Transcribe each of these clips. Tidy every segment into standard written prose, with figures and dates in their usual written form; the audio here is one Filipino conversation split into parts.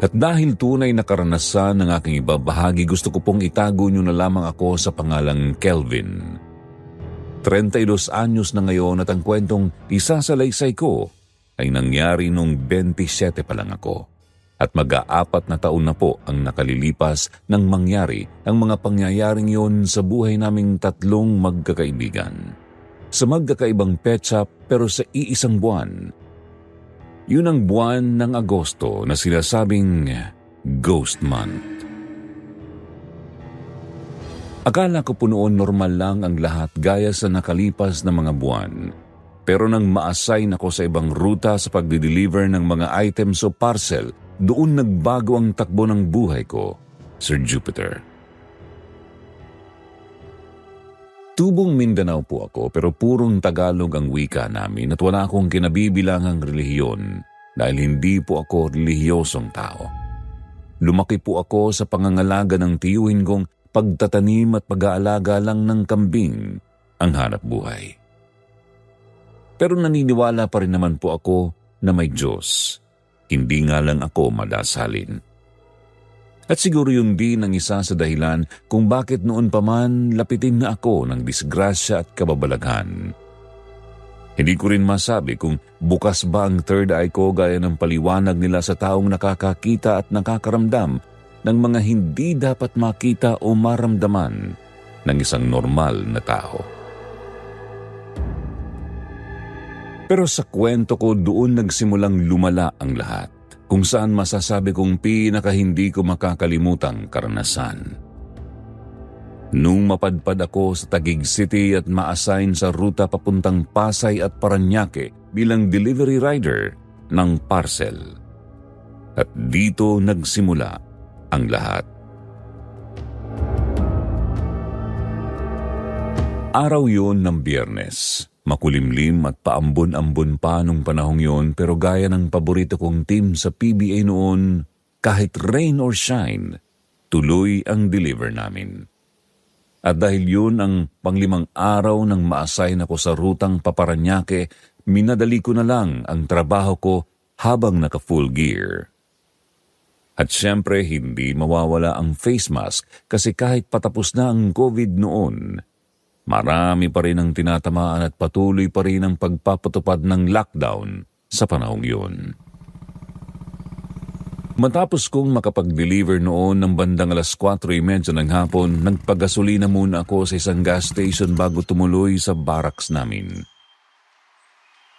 At dahil tunay na karanasan ng aking ibabahagi, gusto ko pong itago niyo na lamang ako sa pangalang Kelvin. 32 anyos na ngayon at ang kwentong isasalaysay ko ay nangyari nung 27 pa lang ako. At mag-aapat na taon na po ang nakalilipas nang mangyari ang mga pangyayaring yon sa buhay naming tatlong magkakaibigan. Sa magkakaibang petsa pero sa iisang buwan. Yun ang buwan ng Agosto na sinasabing Ghost Month. Akala ko po noon normal lang ang lahat gaya sa nakalipas na mga buwan. Pero nang ma-assign ako sa ibang ruta sa pagdi-deliver ng mga items o parcel, doon nagbago ang takbo ng buhay ko, Sir Jupiter. Tubong Mindanao po ako pero purong Tagalog ang wika namin at wala akong kinabibilangang relihiyon dahil hindi po ako relihiyosong tao. Lumaki po ako sa pangangalaga ng tiyuhin kong pagtatanim at pag-aalaga lang ng kambing ang hanap buhay. Pero naniniwala pa rin naman po ako na may Diyos. Hindi nga lang ako madasalin. At siguro yun din ang isa sa dahilan kung bakit noon pa man lapitin na ako ng disgrasya at kababalaghan. Hindi ko rin masabi kung bukas ba ang third eye ko gaya ng paliwanag nila sa taong nakakakita at nakakaramdam ng mga hindi dapat makita o maramdaman ng isang normal na tao. Pero sa kwento ko doon nagsimulang lumala ang lahat. Kung saan masasabi kong pinaka-hindi ko makakalimutang karanasan. Nung mapadpad ako sa Taguig City at ma-assign sa ruta papuntang Pasay at Parañaque bilang delivery rider ng parcel. At dito nagsimula ang lahat. Araw yun ng Biyernes. Makulimlim at paambon-ambon pa nung panahong yon pero gaya ng paborito kong team sa PBA noon, kahit rain or shine, tuloy ang deliver namin. At dahil yun ang panglimang araw nang ma-assign ako sa rutang Parañaque, minadali ko na lang ang trabaho ko habang naka-full gear. At syempre hindi mawawala ang face mask kasi kahit patapos na ang COVID noon, marami pa rin ang tinatamaan at patuloy pa rin ang pagpapatupad ng lockdown sa panahong yun. Matapos kong makapag-deliver noon ng bandang 4:30 ng hapon, nagpagasolina muna ako sa isang gas station bago tumuloy sa barracks namin.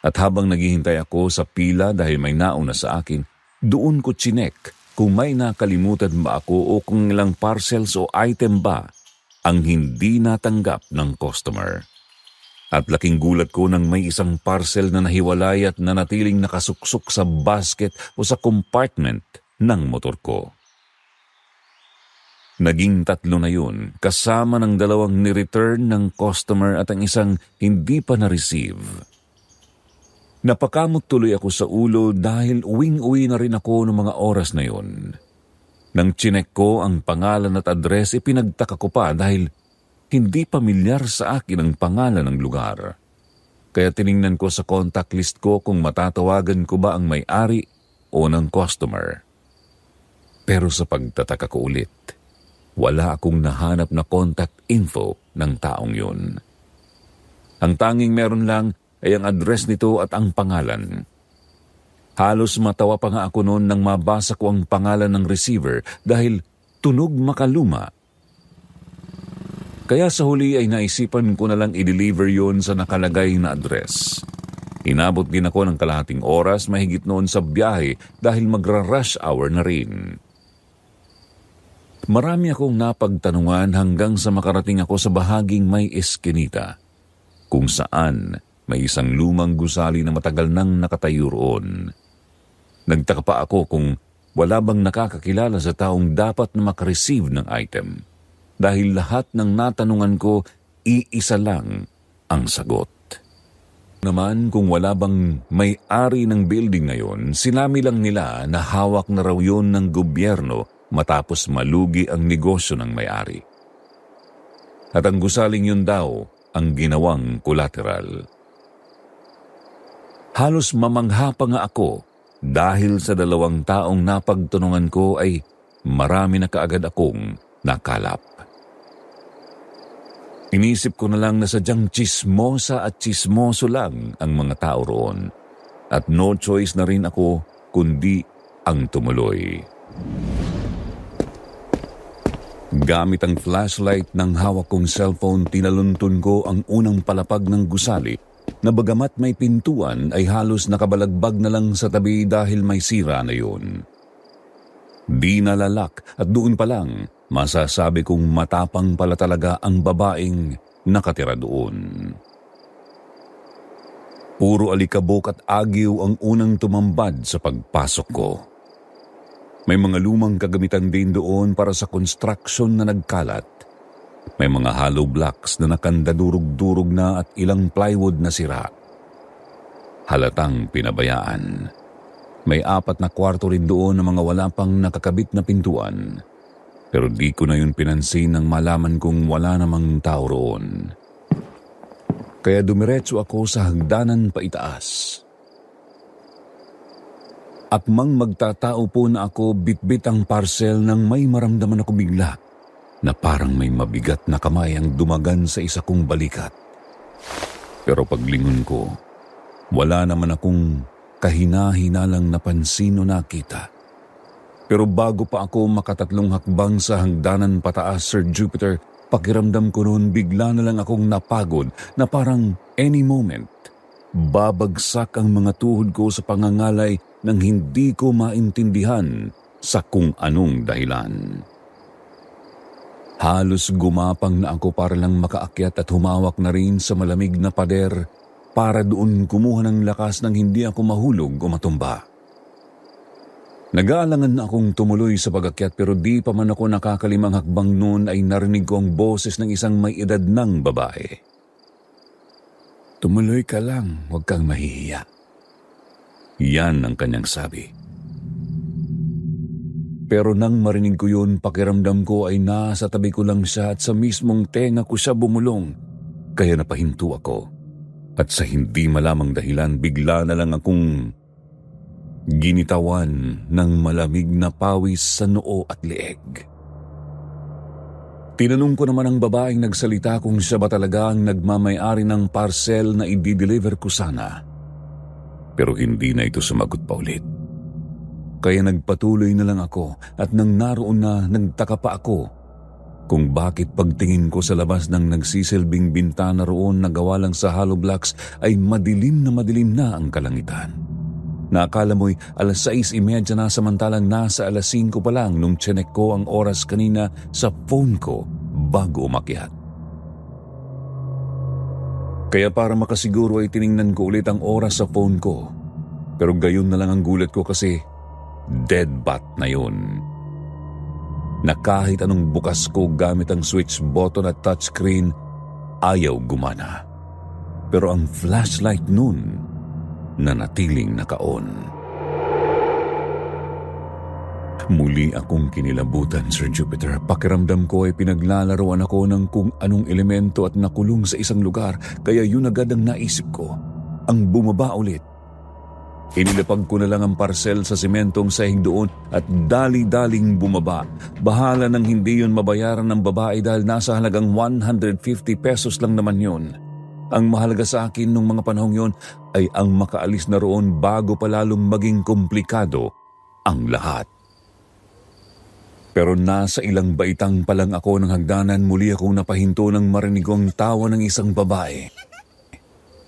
At habang naghihintay ako sa pila dahil may nauna sa akin, doon ko chinek kung may nakalimutan ba ako o kung ilang parcels o item ba ang hindi natanggap ng customer. At laking gulat ko nang may isang parcel na nahiwalay at nanatiling nakasuksok sa basket o sa compartment ng motor ko. Naging 3 na yun, kasama ng 2 ni-return ng customer at ang isang hindi pa na-receive. Napakamot tuloy ako sa ulo dahil uwing-uwi na rin ako ng mga oras na yun. Nang chinek ko ang pangalan at address, ipinagtaka ko pa dahil hindi pamilyar sa akin ang pangalan ng lugar. Kaya tiningnan ko sa contact list ko kung matatawagan ko ba ang may-ari o ng customer. Pero sa pagtataka ko ulit, wala akong nahanap na contact info ng taong yun. Ang tanging meron lang ay ang address nito at ang pangalan. Halos matawa pa nga ako noon nang mabasa ko ang pangalan ng receiver dahil tunog makaluma. Kaya sa huli ay naisipan ko na lang i-deliver yon sa nakalagay na address. Inabot din ako ng kalahating oras mahigit noon sa biyahe dahil magra-rush hour na rin. Marami akong napagtanungan hanggang sa makarating ako sa bahaging may eskinita, kung saan may isang lumang gusali na matagal nang nakatayo roon. Nagtaka pa ako kung wala bang nakakakilala sa taong dapat na makareceive ng item. Dahil lahat ng natanungan ko, iisa lang ang sagot. Naman kung wala bang may-ari ng building na yon, sinabi lang nila na hawak na raw yun ng gobyerno matapos malugi ang negosyo ng may-ari. At ang gusaling yun daw ang ginawang collateral. Halos mamangha pa nga ako Dahil sa 2 taong napagtunungan ko ay marami na kaagad akong nakalap. Inisip ko na lang na sadyang tsismosa at tsismoso lang ang mga tao roon at no choice na rin ako kundi ang tumuloy. Gamit ang flashlight ng hawak kong cellphone, tinaluntun ko ang unang palapag ng gusali na bagamat may pintuan ay halos nakabalagbag na lang sa tabi dahil may sira na yun. Di nalalak at doon pa lang masasabi kong matapang pala talaga ang babaeng nakatira doon. Puro alikabok at agiw ang unang tumambad sa pagpasok ko. May mga lumang kagamitan din doon para sa construction na nagkalat. May mga hollow blocks na nakandadurog-durog na at ilang plywood na sira. Halatang pinabayaan. May 4 na kwarto rin doon na mga wala pang nakakabit na pintuan. Pero di ko na yun pinansin nang malaman kong wala namang tao roon. Kaya dumiretso ako sa hagdanan paitaas. Akmang magtatao po na ako, bitbit ang parcel nang may maramdaman ako bigla na parang may mabigat na kamay ang dumagan sa isa kong balikat. Pero paglingon ko, wala naman akong kahina-hinalang napansin o nakita. Pero bago pa ako makatatlong hakbang sa hagdanan pataas, Sir Jupiter, pakiramdam ko noon bigla na lang akong napagod na parang any moment, babagsak ang mga tuhod ko sa pangangalay nang hindi ko maintindihan sa kung anong dahilan. Halos gumapang na ako para lang makaakyat at humawak na rin sa malamig na pader para doon kumuha ng lakas nang hindi ako mahulog o matumba. Nag-aalangan na akong tumuloy sa pag-akyat pero di pa man ako nakakalimang hakbang noon ay narinig ko ang boses ng isang may edad ng babae. "Tumuloy ka lang, huwag kang mahihiya." Yan ang kanyang sabi. Pero nang marinig ko yun, pakiramdam ko ay nasa tabi ko lang siya at sa mismong tenga ko siya bumulong. Kaya napahinto ako. At sa hindi malamang dahilan, bigla na lang akong ginitawan ng malamig na pawis sa noo at leeg. Tinanong ko naman ang babaeng nagsalita kung siya ba talaga ang nagmamay-ari ng parcel na i-deliver ko sana. Pero hindi na ito sumagot pa ulit. Kaya nagpatuloy na lang ako at nang naroon na nagtaka pa ako kung bakit pagtingin ko sa labas ng nagsisilbing bintana roon na gawa lang sa hollow blocks ay madilim na ang kalangitan. Naakala mo'y 6:30 na samantalang nasa 5 pa lang nung tsinek ko ang oras kanina sa phone ko bago umakyat. Kaya para makasiguro ay tiningnan ko ulit ang oras sa phone ko. Pero gayon na lang ang gulat ko kasi dead bat na yun. Na kahit anong bukas ko gamit ang switch button at touchscreen, ayaw gumana. Pero ang flashlight nun nanatiling naka-on. Muli akong kinilabutan, Sir Jupiter. Pakiramdam ko ay pinaglalaroan ako ng kung anong elemento at nakulong sa isang lugar, kaya yun agad ang naisip ko, ang bumaba ulit. Inilapag ko na lang ang parcel sa sementong sahig doon at dali-daling bumaba. Bahala nang hindi yun mabayaran ng babae dahil nasa halagang 150 pesos lang naman yun. Ang mahalaga sa akin nung mga panahong yun ay ang makaalis na roon bago pa lalong maging komplikado ang lahat. Pero nasa ilang baitang pa lang ako ng hagdanan, muli akong napahinto ng marinig kong tawa ng isang babae.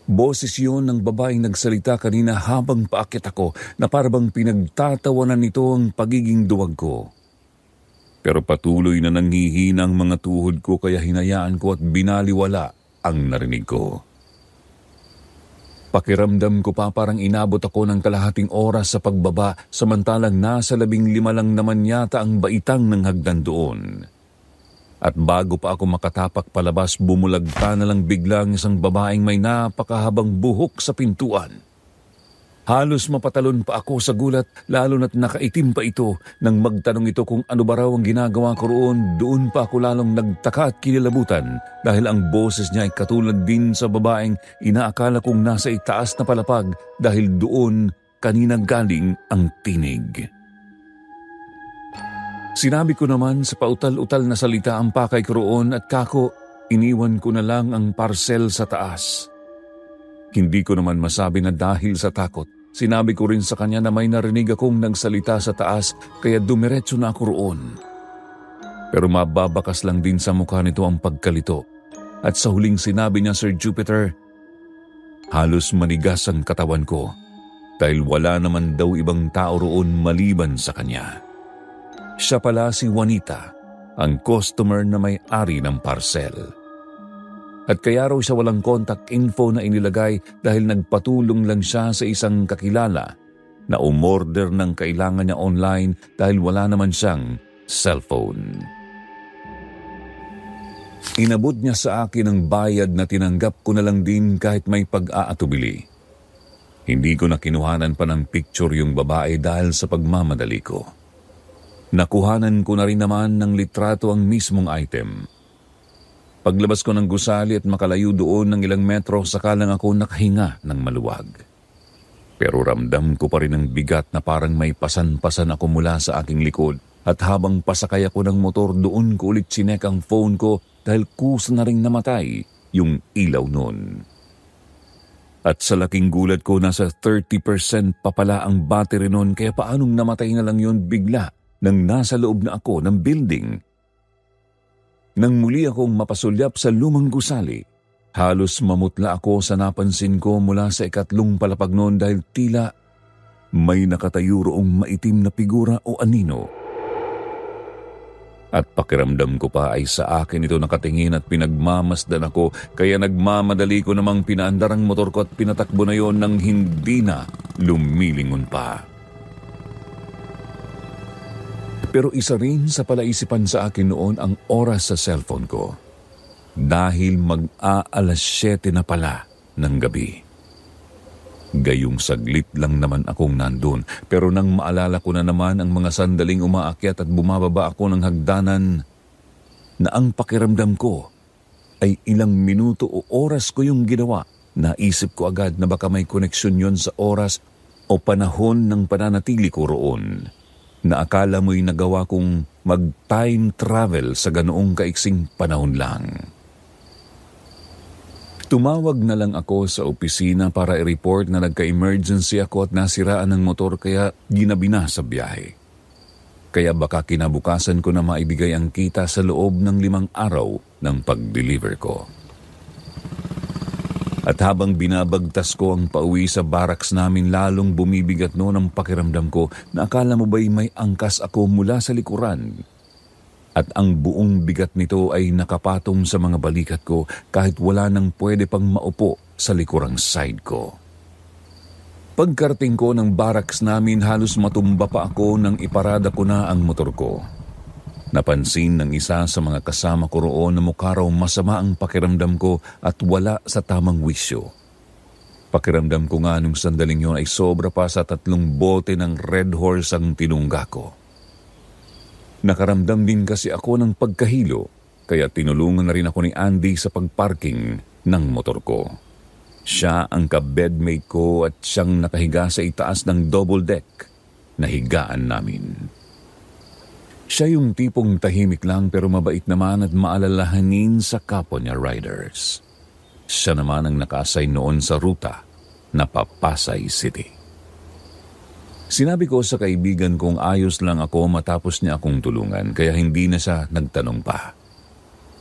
Boses yun ng babaeng nagsalita kanina habang paakyat ako na parabang pinagtatawanan nito ang pagiging duwag ko. Pero patuloy na nanghihina ang mga tuhod ko kaya hinayaan ko at binaliwala ang narinig ko. Pakiramdam ko pa parang inabot ako ng kalahating oras sa pagbaba samantalang nasa 15 lang naman yata ang baitang ng hagdan doon. At bago pa ako makatapak palabas, bumulagta na lang biglang isang babaeng may napakahabang buhok sa pintuan. Halos mapatalon pa ako sa gulat, lalo na't nakaitim pa ito. Nang magtanong ito kung ano ba raw ang ginagawa ko roon, doon pa ako lalong nagtaka at kinilabutan dahil ang boses niya ay katulad din sa babaeng inaakala kong nasa itaas na palapag dahil doon kanina galing ang tinig. Sinabi ko naman sa pautal-utal na salita ang pakay ko roon at kako, iniwan ko na lang ang parcel sa taas. Hindi ko naman masabi na dahil sa takot. Sinabi ko rin sa kanya na may narinig akong nagsalita sa taas kaya dumiretso na ako roon. Pero mababakas lang din sa mukha nito ang pagkalito. At sa huling sinabi niya, Sir Jupiter, halos manigas ang katawan ko dahil wala naman daw ibang tao roon maliban sa kanya. Siya pala si Juanita, ang customer na may-ari ng parcel. At kaya raw siya walang contact info na inilagay dahil nagpatulong lang siya sa isang kakilala na umorder ng kailangan niya online dahil wala naman siyang cellphone. Inabot niya sa akin ang bayad na tinanggap ko na lang din kahit may pag-aatubili. Hindi ko na kinuhanan pa ng picture yung babae dahil sa pagmamadali ko. Nakuhanan ko na rin naman ng litrato ang mismong item. Paglabas ko ng gusali at makalayo doon ng ilang metro, saka lang ako nakahinga ng maluwag. Pero ramdam ko pa rin ang bigat na parang may pasan-pasan ako mula sa aking likod at habang pasakay ako ng motor doon ko ulit sinek ang phone ko dahil kusa na rin namatay yung ilaw noon. At sa laking gulat ko, nasa 30% pa pala ang battery noon kaya paanong namatay na lang yun bigla nang nasa loob na ako ng building. Nang muli akong mapasulyap sa lumang gusali, halos mamutla ako sa napansin ko mula sa ikatlong palapag noon dahil tila may nakatayo roong maitim na figura o anino. At pakiramdam ko pa ay sa akin ito nakatingin at pinagmamasdan ako kaya nagmamadali ko namang pinaandar ang motor ko at pinatakbo na yon nang hindi na lumilingon pa. Pero isa rin sa palaisipan sa akin noon ang oras sa cellphone ko. Dahil mag-aalas 7 na pala ng gabi. Gayong saglit lang naman akong nandun. Pero nang maalala ko na naman ang mga sandaling umaakyat at bumababa ako ng hagdanan, na ang pakiramdam ko ay ilang minuto o oras ko yung ginawa, naisip ko agad na baka may koneksyon yon sa oras o panahon ng pananatili ko roon. Na akala mo'y nagawa kong mag-time travel sa ganoong kaiksing panahon lang. Tumawag na lang ako sa opisina para i-report na nagka-emergency ako at nasiraan ng motor kaya ginabi na sa biyahe. Kaya baka kinabukasan ko na maibigay ang kita sa loob ng 5 araw ng pag-deliver ko. At habang binabagtas ko ang pauwi sa barracks namin, lalong bumibigat noon ang pakiramdam ko na akala mo ba'y may angkas ako mula sa likuran. At ang buong bigat nito ay nakapatong sa mga balikat ko kahit wala nang pwede pang maupo sa likurang side ko. Pagkarating ko ng barracks namin, halos matumba pa ako nang iparada ko na ang motor ko. Napansin ng isa sa mga kasama ko roon na mukha raw masama ang pakiramdam ko at wala sa tamang wisyo. Pakiramdam ko nga nung sandaling yun ay sobra pa sa 3 bote ng Red Horse ang tinungga ko. Nakaramdam din kasi ako ng pagkahilo, kaya tinulungan na rin ako ni Andy sa pagparking ng motor ko. Siya ang ka-bedmate ko at siyang nakahiga sa itaas ng double deck na higaan namin. Siya yung tipong tahimik lang pero mabait naman at maalalahanin sa kapwa niya riders. Siya naman ang naka-assign noon sa ruta na Papasay City. Sinabi ko sa kaibigan kong ayos lang ako matapos niya akong tulungan kaya hindi na siya nagtanong pa.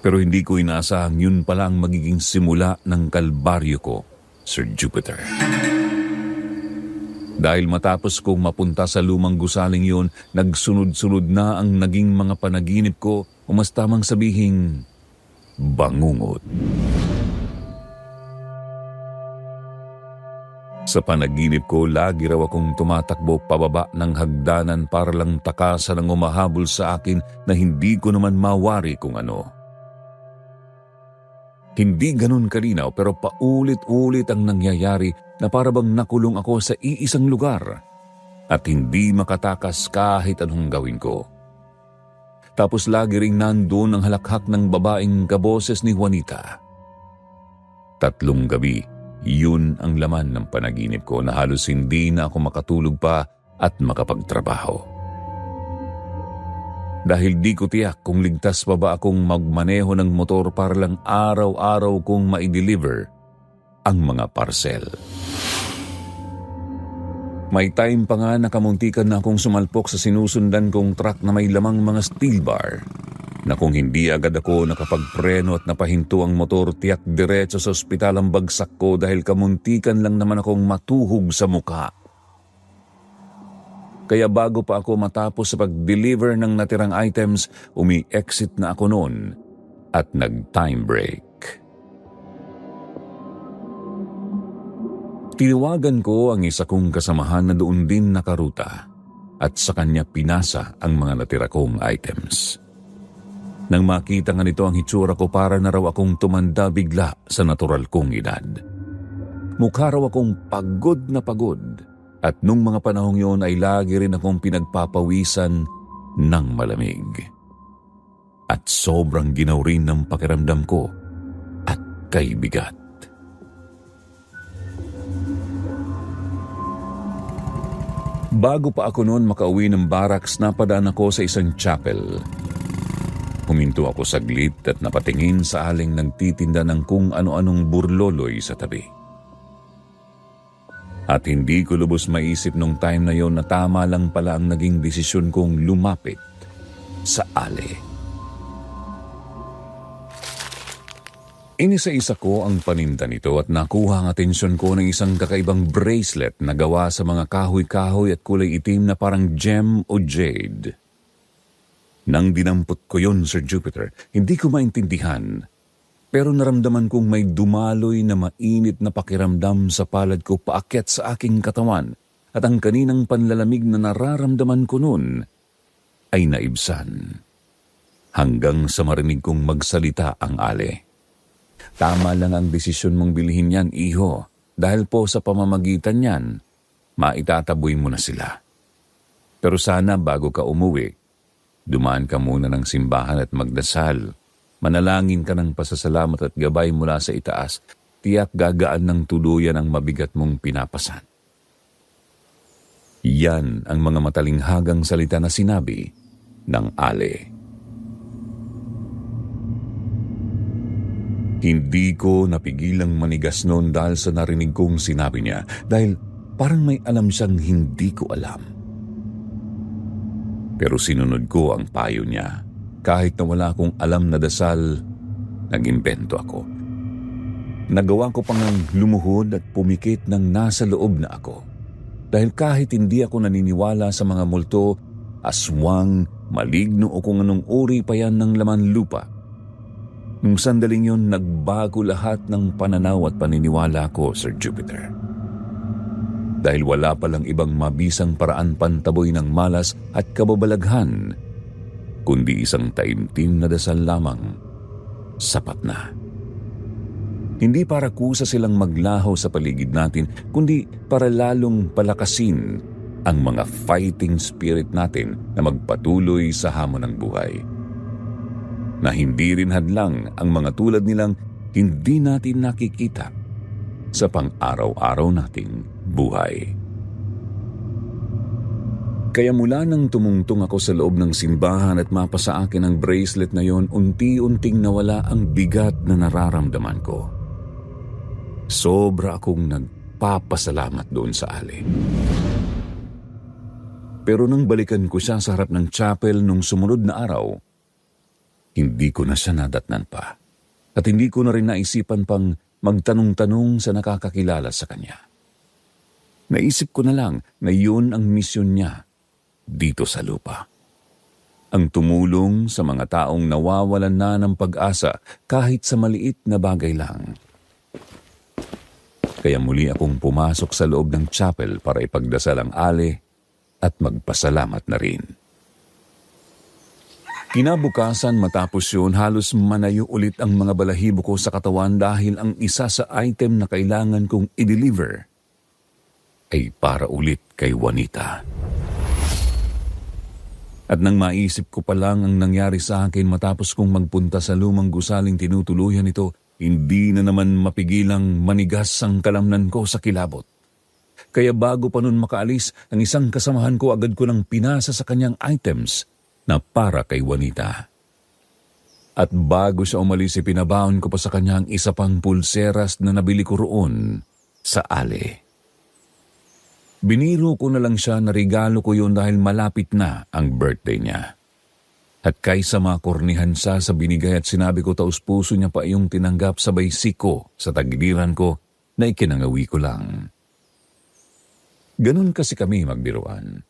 Pero hindi ko inaasahang yun pala ang magiging simula ng kalbaryo ko, Sir Jupiter. Dahil matapos kong mapunta sa lumang gusaling yun, nagsunod-sunod na ang naging mga panaginip ko o mas tamang sabihing bangungot. Sa panaginip ko, lagi raw akong tumatakbo pababa ng hagdanan para lang takasan ang umahabol sa akin na hindi ko naman mawari kung ano. Hindi ganun kalinaw pero paulit-ulit ang nangyayari na parabang nakulong ako sa iisang lugar at hindi makatakas kahit anong gawin ko. Tapos lagi ring nandun ang halakhak ng babaeng kaboses ni Juanita. 3 gabi, Yun ang laman ng panaginip ko na halos hindi na ako makatulog pa at makapagtrabaho. Dahil di ko tiyak kung ligtas pa ba akong magmaneho ng motor para lang araw-araw kong ma-deliver ang mga parcel. May time pa nga na kamuntikan na akong sumalpok sa sinusundan kong truck na may lamang mga steel bar, na kung hindi agad ako nakapagpreno at napahinto ang motor, tiyak diretso sa ospital ang bagsak ko dahil kamuntikan lang naman akong matuhog sa muka. Kaya bago pa ako matapos sa pag-deliver ng natirang items, umi-exit na ako noon at nag-time break. Tinawagan ko ang isa kong kasamahan na doon din nakaruta at sa kanya pinasa ang mga natira kong items. Nang makita nga nito ang hitsura ko, para na raw akong tumanda bigla sa natural kong edad. Mukha raw akong pagod na pagod at nung mga panahong yon ay lagi rin akong pinagpapawisan ng malamig. At sobrang ginaw rin ng pakiramdam ko at kaibigat. Bago pa ako noon makauwi ng barracks, napadaan ako sa isang chapel. Huminto ako saglit at napatingin sa aling nagtitinda ng kung ano-anong burloloy sa tabi. At hindi ko lubos maisip nung time na yon na tama lang pala ang naging desisyon kong lumapit sa ale. Inisa-isa ko ang paninda nito at nakuha ang atensyon ko ng isang kakaibang bracelet na gawa sa mga kahoy-kahoy at kulay itim na parang gem o jade. Nang dinampot ko yon, Sir Jupiter, hindi ko maintindihan, pero naramdaman kong may dumaloy na mainit na pakiramdam sa palad ko paakyat sa aking katawan at ang kaninang panlalamig na nararamdaman ko noon ay naibsan. Hanggang sa marinig kong magsalita ang ale. Tama lang ang desisyon mong bilhin yan, iho, dahil po sa pamamagitan yan, maitataboy mo na sila. Pero sana bago ka umuwi, dumaan ka muna ng simbahan at magdasal. Manalangin ka ng pasasalamat at gabay mula sa itaas. Tiyak gagaan ng tuluyan ang mabigat mong pinapasan. Yan ang mga matalinghagang salita na sinabi ng ale. Hindi ko napigilang manigas noon dahil sa narinig kong sinabi niya, dahil parang may alam siyang hindi ko alam. Pero sinunod ko ang payo niya. Kahit na wala akong alam na dasal, nag-imbento ako. Nagawa ko pang lumuhod at pumikit ng nasa loob na ako. Dahil kahit hindi ako naniniwala sa mga multo, aswang, maligno o kung anong uri pa yan ng laman lupa, nung sandaling yun, nagbago lahat ng pananaw at paniniwala ko, Sir Jupiter. Dahil wala palang ibang mabisang paraan pantaboy ng malas at kababalaghan, kundi isang taimtim na dasal lamang, sapat na. Hindi para kusa silang maglaho sa paligid natin, kundi para lalong palakasin ang mga fighting spirit natin na magpatuloy sa hamon ng buhay. Na hindi rin hadlang ang mga tulad nilang hindi natin nakikita sa pang-araw-araw nating buhay. Kaya mula nang tumungtong ako sa loob ng simbahan at mapa sa akin ang bracelet na yon, unti-unting nawala ang bigat na nararamdaman ko. Sobra akong nagpapasalamat doon sa ale. Pero nang balikan ko siya sa harap ng chapel nung sumunod na araw, hindi ko na siya nadatnan pa at hindi ko na rin naisipan pang magtanong-tanong sa nakakakilala sa kanya. Naisip ko na lang na yun ang misyon niya dito sa lupa. Ang tumulong sa mga taong nawawalan na ng pag-asa kahit sa maliit na bagay lang. Kaya muli akong pumasok sa loob ng chapel para ipagdasal ang ale at magpasalamat na rin. Kinabukasan matapos yun, halos manayo ulit ang mga balahibo ko sa katawan dahil ang isa sa item na kailangan kong i-deliver ay para ulit kay Juanita. At nang maisip ko pa lang ang nangyari sa akin matapos kong magpunta sa lumang gusaling tinutuluyan nito, hindi na naman mapigilang manigas ang kalamnan ko sa kilabot. Kaya bago pa nun makaalis, ang isang kasamahan ko agad ko nang pinasa sa kanyang items na para kay Juanita. At bago siya umalis, ipinabaon ko pa sa kanya ang isa pang pulseras na nabili ko roon sa ali. Biniro ko na lang siya na regalo ko yun dahil malapit na ang birthday niya. At kaysa makornihan siya sa binigay at sinabi ko taus puso niya pa yung tinanggap sabay siko sa tagiliran ko na ikinangawi ko lang. Ganun kasi kami magbiruan.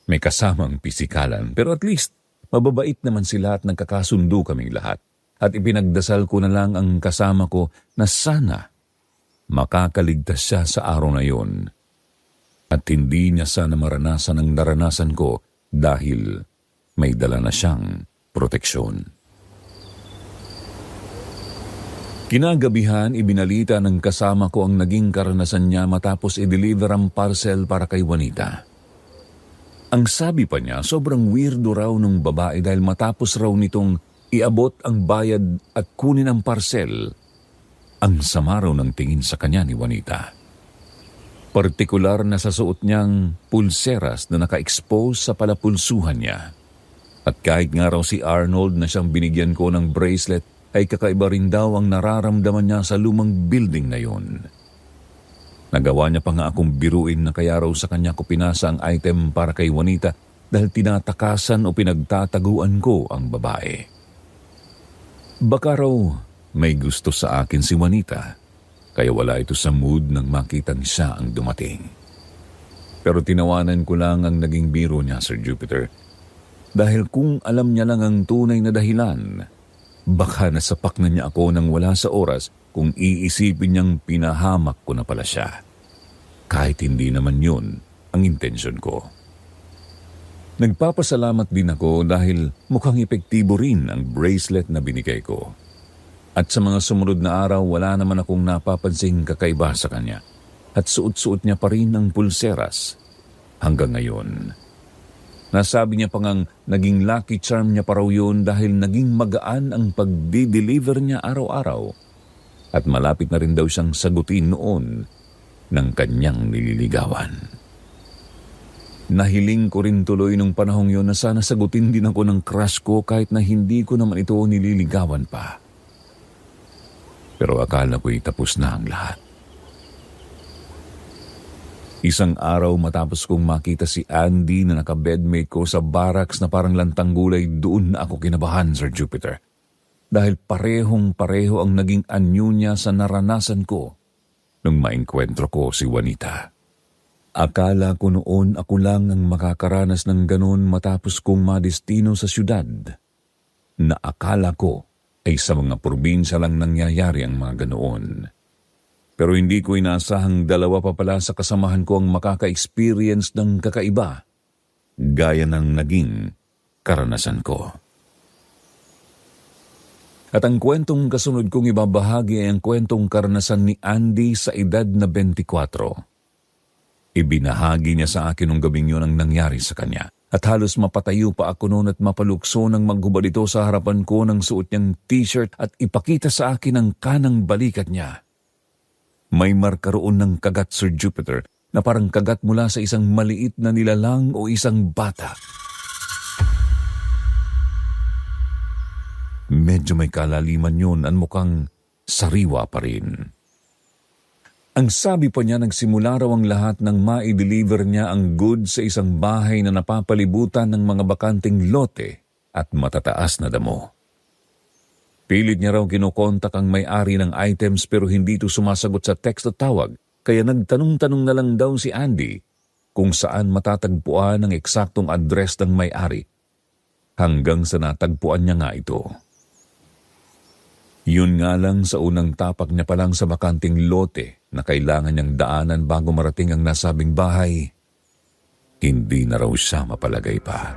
May kasamang pisikalan pero at least mababait naman sila at nagkakasundo kaming lahat. At ipinagdasal ko na lang ang kasama ko na sana makakaligtas siya sa araw na yon. At hindi niya sana maranasan ang naranasan ko dahil may dala na siyang proteksyon. Kinagabihan, ibinalita ng kasama ko ang naging karanasan niya matapos i-deliver ang parcel para kay Juanita. Ang sabi pa niya, sobrang weirdo raw ng babae dahil matapos raw nitong iabot ang bayad at kunin ang parcel, ang sama raw ng tingin sa kanya ni Juanita. Partikular na sa suot niyang pulseras na naka-expose sa palapulsuhan niya. At kahit nga raw si Arnold na siyang binigyan ko ng bracelet, ay kakaiba rin daw ang nararamdaman niya sa lumang building na yon. Nagawa niya pa nga akong biruin na kaya raw sa kanya ko pinasa ang item para kay Juanita dahil tinatakasan o pinagtataguan ko ang babae. Baka raw may gusto sa akin si Juanita, kaya wala ito sa mood nang makitang siya ang dumating. Pero tinawanan ko lang ang naging biro niya, Sir Jupiter. Dahil kung alam niya lang ang tunay na dahilan, baka nasapak na niya ako nang wala sa oras kung iisipin niyang pinahamak ko na pala siya. Kahit hindi naman yun ang intensyon ko. Nagpapasalamat din ako dahil mukhang epektibo rin ang bracelet na binigay ko. At sa mga sumunod na araw, wala naman akong napapansing kakaiba sa kanya. At suot-suot niya pa rin ang pulseras hanggang ngayon. Nasabi niya pa ngang naging lucky charm niya pa raw yun dahil naging magaan ang pagdi-deliver niya araw-araw. At malapit na rin daw siyang sagutin noon ng kanyang nililigawan. Nahiling ko rin tuloy nung panahong yun na sana sagutin din ako ng crush ko kahit na hindi ko naman ito nililigawan pa. Pero akala ko'y tapos na ang lahat. Isang araw matapos kong makita si Andy na naka-bedmate ko sa barracks na parang lantang gulay, doon na ako kinabahan, Sir Jupiter. Dahil parehong-pareho ang naging anyo niya sa naranasan ko nung maengkwentro ko si Juanita. Akala ko noon ako lang ang makakaranas ng ganon matapos kong madestino sa syudad, na akala ko ay sa mga probinsya lang nangyayari ang mga ganoon. Pero hindi ko inaasahang dalawa pa pala sa kasamahan ko ang makaka-experience ng kakaiba, gaya ng naging karanasan ko. At ang kwentong kasunod kong ibabahagi ay ang kwentong karanasan ni Andy sa edad na 24. Ibinahagi niya sa akin nung gabing yun ang nangyari sa kanya. At halos mapatayo pa ako noon at mapalukso nang maghubad ito sa harapan ko ng suot niyang t-shirt at ipakita sa akin ang kanang balikat niya. May marka roon ng kagat, Sir Jupiter, na parang kagat mula sa isang maliit na nilalang o isang bata. Medyo may kalaliman yun at mukhang sariwa pa rin. Ang sabi pa niya, nagsimula raw ang lahat nang ma-deliver niya ang goods sa isang bahay na napapalibutan ng mga bakanting lote at matataas na damo. Pilit niya raw kinokontak ang may-ari ng items pero hindi ito sumasagot sa text at tawag, kaya nagtanong-tanong na lang daw si Andy kung saan matatagpuan ang eksaktong address ng may-ari, hanggang sa natagpuan niya nga ito. Yun nga lang, sa unang tapak niya pa lang sa bakanting lote na kailangan niyang daanan bago marating ang nasabing bahay, hindi na raw siya mapalagay pa.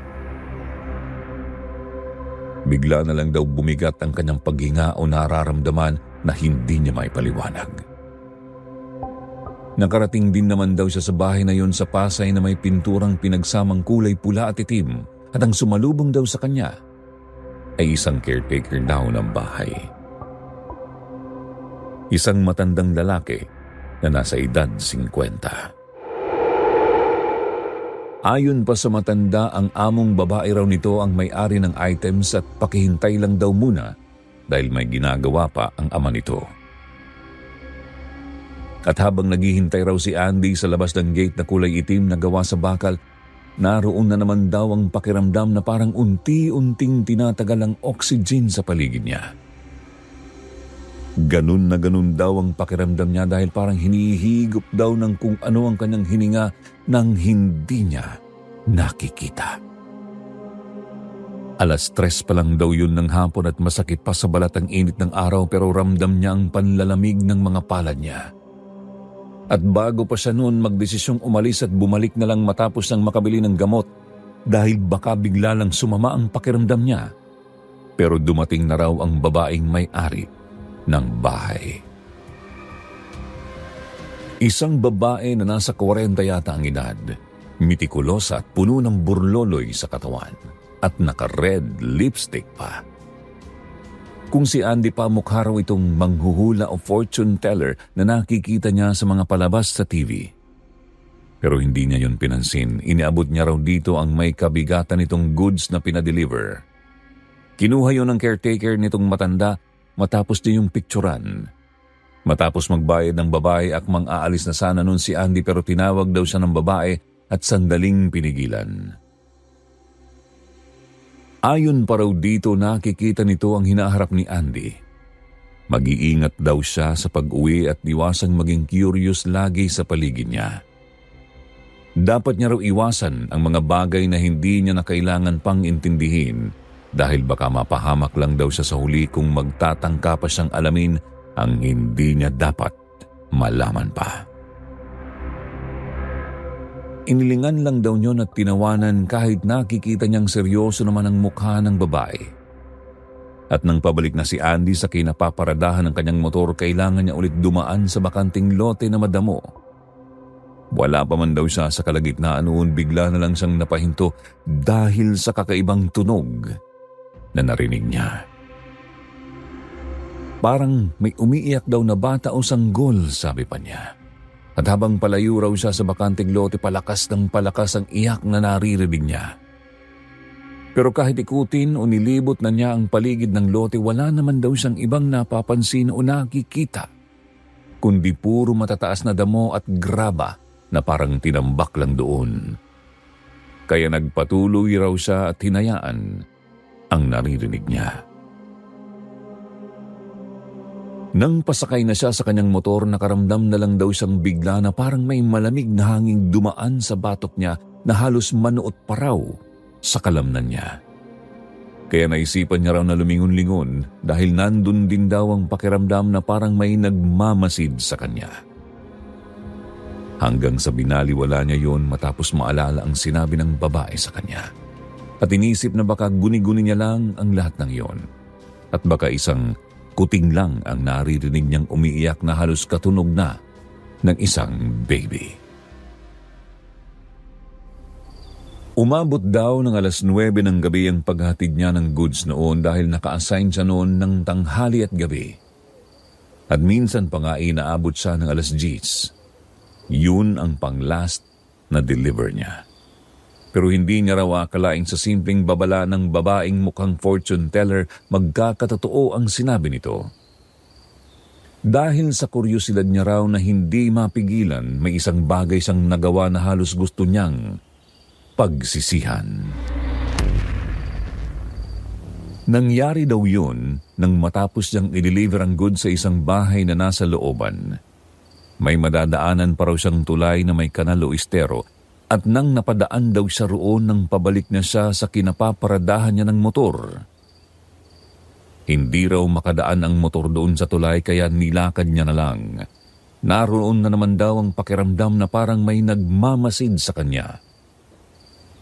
Bigla na lang daw bumigat ang kanyang paghinga o nararamdaman na hindi niya maipaliwanag. Nakarating din naman daw siya sa bahay na yun sa Pasay na may pinturang pinagsamang kulay pula at itim, at ang sumalubong daw sa kanya ay isang caretaker daw ng bahay. Isang matandang lalaki na nasa edad 50. Ayon pa sa matanda, ang among babae raw nito ang may-ari ng items at pakihintay lang daw muna dahil may ginagawa pa ang ama nito. At habang naghihintay raw si Andy sa labas ng gate na kulay itim na gawa sa bakal, naroon na naman daw ang pakiramdam na parang unti-unting tinatagal ang oxygen sa paligid niya. Ganun na ganun daw ang pakiramdam niya dahil parang hinihigop daw ng kung ano ang kanyang hininga nang hindi niya nakikita. 3:00 pa lang daw yun ng hapon at masakit pa sa balat ang init ng araw pero ramdam niya ang panlalamig ng mga palad niya. At bago pa siya noon magdesisyong umalis at bumalik na lang matapos ng makabili ng gamot dahil baka bigla lang sumama ang pakiramdam niya. Pero dumating na raw ang babaeng may-ari ng bahay. Isang babae na nasa 40 yata ang edad, mitikulosa at puno ng burloloy sa katawan at naka-red lipstick pa. Kung si Andy pa, mukha raw itong manghuhula o fortune teller na nakikita niya sa mga palabas sa TV. Pero hindi niya yun pinansin. Iniabot niya raw dito ang may kabigatan nitong goods na pinadeliver. Kinuha yun ng caretaker nitong matanda matapos din yung picturan. Matapos magbayad ng babae, akmang aalis na sana nun si Andy pero tinawag daw siya ng babae at sandaling pinigilan. Ayon pa raw dito, nakikita nito ang hinaharap ni Andy. Mag-iingat daw siya sa pag-uwi at iwasang maging curious lagi sa paligid niya. Dapat niya raw iwasan ang mga bagay na hindi niya na kailangan pang intindihin dahil baka mapahamak lang daw siya sa huli kung magtatangka pa siyang alamin ang hindi niya dapat malaman pa. Inilingan lang daw niyon at tinawanan kahit nakikita niyang seryoso naman ang mukha ng babae. At nang pabalik na si Andy sa kinapaparadahan ng kanyang motor, kailangan niya ulit dumaan sa bakanting lote na madamo. Wala pa man daw siya sa kalagitnaan noon, bigla na lang siyang napahinto dahil sa kakaibang tunog na narinig niya. Parang may umiiyak daw na bata o sanggol, sabi pa niya. At habang palayo raw siya sa bakanting lote, palakas ng palakas ang iyak na naririnig niya. Pero kahit ikutin o nilibot na niya ang paligid ng lote, wala naman daw siyang ibang napapansin o nakikita, kundi puro matataas na damo at graba na parang tinambak lang doon. Kaya nagpatuloy raw siya at hinayaan ang naririnig niya. Nang pasakay na siya sa kanyang motor, nakaramdam na lang daw siyang bigla na parang may malamig na hanging dumaan sa batok niya na halos manuot pa raw sa kalamnan niya. Kaya naisipan niya raw na lumingon-lingon dahil nandun din daw ang pakiramdam na parang may nagmamasid sa kanya. Hanggang sa binaliwala niya yon matapos maalala ang sinabi ng babae sa kanya. At inisip na baka guni-guni niya lang ang lahat ng yon. At baka isang kuting lang ang naririnig niyang umiiyak na halos katunog na ng isang baby. Umabot daw ng 9:00 ng gabi ang paghatid niya ng goods noon dahil naka-assign siya noon ng tanghali at gabi. At minsan pa nga inaabot siya ng 10:00. Yun ang pang-last na deliver niya. Pero hindi niya raw akalaing sa simpleng babala ng babaeng mukhang fortune teller magkakatotoo ang sinabi nito. Dahil sa kuryosidad niya raw na hindi mapigilan, may isang bagay siyang nagawa na halos gusto niyang pagsisihan. Nangyari daw yun nang matapos niyang i-deliver ang goods sa isang bahay na nasa looban. May madadaanan pa raw siyang tulay na may kanal o estero. At nang napadaan daw siya roon nang pabalik na siya sa kinapaparadahan niya ng motor. Hindi raw makadaan ang motor doon sa tulay kaya nilakad niya na lang. Naroon na naman daw ang pakiramdam na parang may nagmamasid sa kanya.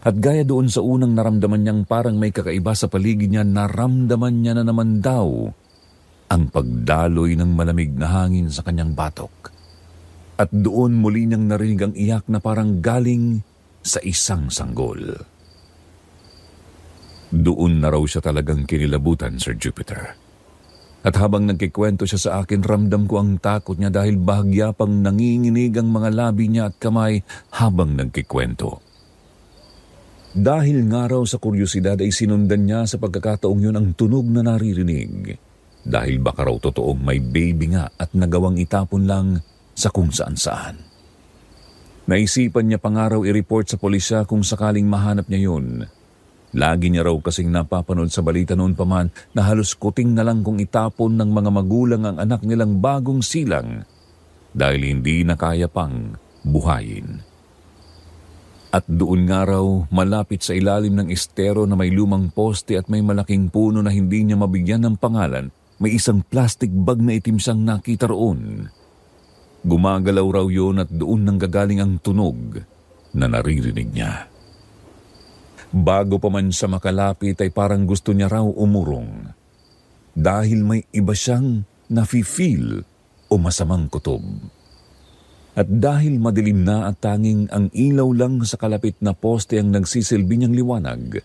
At gaya doon sa unang naramdaman niyang parang may kakaiba sa paligid niya, naramdaman niya na naman daw ang pagdaloy ng malamig na hangin sa kanyang batok. At doon muli niyang narinig ang iyak na parang galing sa isang sanggol. Doon na raw siya talagang kinilabutan, Sir Jupiter. At habang nagkikwento siya sa akin, ramdam ko ang takot niya dahil bahagya pang nanginginig ang mga labi niya at kamay habang nagkikwento. Dahil nga raw sa kuryosidad ay sinundan niya sa pagkakataong yun ang tunog na naririnig. Dahil baka raw totoong may baby nga at nagawang itapon lang sa kung saan-saan. Naisipan niya pa nga raw i-report sa pulisya kung sakaling mahanap niya yun. Lagi niya raw kasing napapanood sa balita noon pa man na halos kuting na lang kung itapon ng mga magulang ang anak nilang bagong silang dahil hindi na kaya pang buhayin. At doon nga raw malapit sa ilalim ng estero na may lumang poste at may malaking puno na hindi niya mabigyan ng pangalan, may isang plastic bag na itim siyang nakita roon. Gumagalaw raw yun at doon nanggagaling ang tunog na naririnig niya. Bago pa man siya makalapit ay parang gusto niya raw umurong. Dahil may iba siyang nafi-feel o masamang kutob. At dahil madilim na at tanging ang ilaw lang sa kalapit na poste ang nagsisilbi niyang liwanag,